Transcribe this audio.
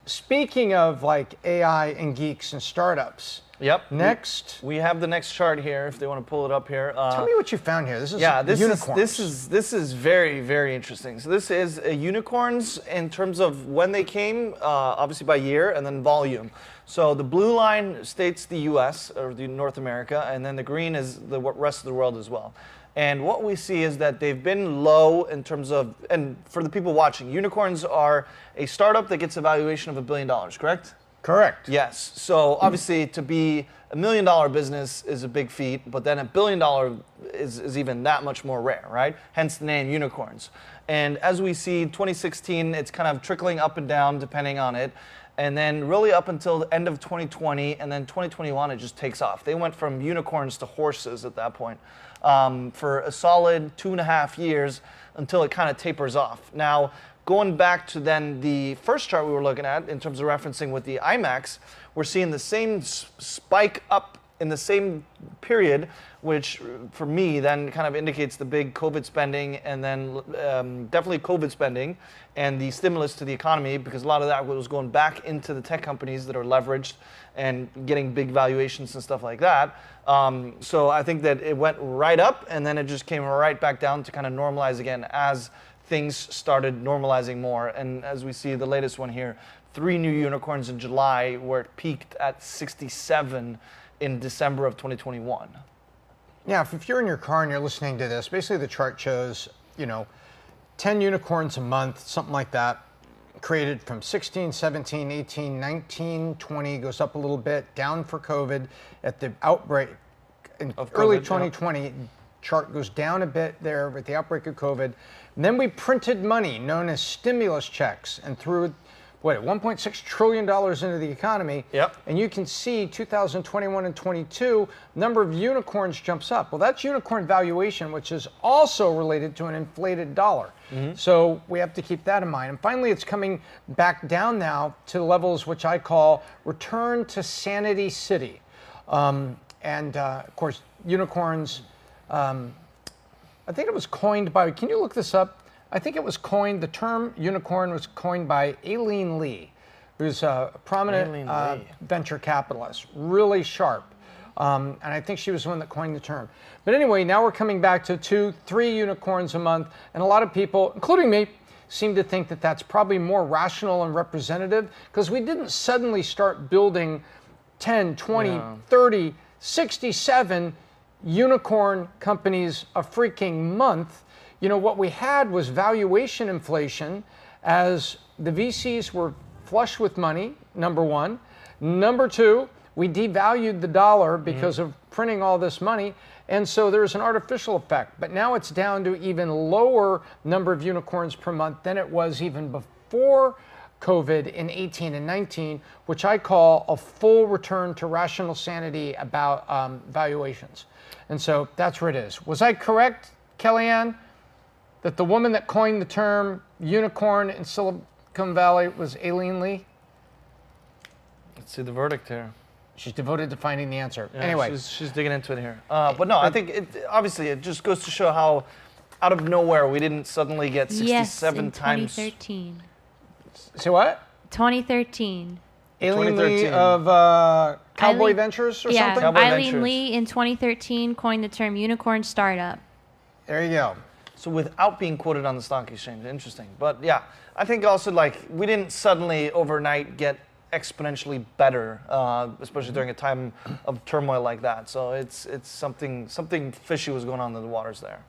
speaking of like AI and geeks and startups. Yep. Next, we have the next chart here. If they want to pull it up here. Tell me what you found here. This is unicorns. This is very, very interesting. So this is unicorns in terms of when they came, obviously by year, and then volume. So the blue line states the U.S. or the North America, and then the green is the rest of the world as well. And what we see is that they've been low in terms of, and for the people watching, unicorns are a startup that gets a valuation of $1 billion, correct? Correct. Yes. So obviously to be $1 million business is a big feat, but then $1 billion is even that much more rare, right? Hence the name unicorns. And as we see, 2016, it's kind of trickling up and down depending on it. And then really up until the end of 2020, and then 2021, it just takes off. They went from unicorns to horses at that point for a solid 2.5 years until it kind of tapers off. Now, going back to then the first chart we were looking at in terms of referencing with the IMAX, we're seeing the same spike up in the same period, which for me then kind of indicates the big COVID spending, and then definitely COVID spending and the stimulus to the economy, because a lot of that was going back into the tech companies that are leveraged and getting big valuations and stuff like that. So I think that it went right up and then it just came right back down to kind of normalize again as things started normalizing more. And as we see the latest one here, 3 new unicorns in July, where it peaked at 67 in December of 2021. Yeah, if you're in your car and you're listening to this, basically the chart shows, 10 unicorns a month, something like that, created from 16, 17, 18, 19, 20, goes up a little bit, down for COVID at the outbreak in early 2020. Yeah. Chart goes down a bit there with the outbreak of COVID. And then we printed money known as stimulus checks and threw $1.6 trillion into the economy. Yep. And you can see 2021 and 22, number of unicorns jumps up. Well, that's unicorn valuation, which is also related to an inflated dollar. Mm-hmm. So we have to keep that in mind. And finally, it's coming back down now to levels which I call return to sanity city. Of course, unicorns, I think it was coined by, can you look this up? I think it was coined, the term unicorn was coined by Aileen Lee, who's a prominent venture capitalist, really sharp. And I think she was the one that coined the term. But anyway, now we're coming back to 2, 3 unicorns a month. And a lot of people, including me, seem to think that that's probably more rational and representative, because we didn't suddenly start building 10, 20, 30, 67 unicorn companies a freaking month. What we had was valuation inflation as the VCs were flush with money, number one. Number two, we devalued the dollar because of printing all this money. And so there's an artificial effect. But now it's down to even lower number of unicorns per month than it was even before COVID in 18 and 19, which I call a full return to rational sanity about valuations. And so that's where it is. Was I correct, Kellyanne, that the woman that coined the term unicorn in Silicon Valley was Aileen Lee? Let's see the verdict here. She's devoted to finding the answer. Yeah, anyway. She's digging into it here. But no, I think obviously it just goes to show how out of nowhere we didn't suddenly get 67 times. 2013. Say what? 2013. Aileen Lee of Cowboy Ventures or something? Yeah, Aileen Lee in 2013 coined the term unicorn startup. There you go. So without being quoted on the stock exchange, interesting. But yeah, I think also we didn't suddenly overnight get exponentially better, especially during a time of turmoil like that. So it's something fishy was going on in the waters there.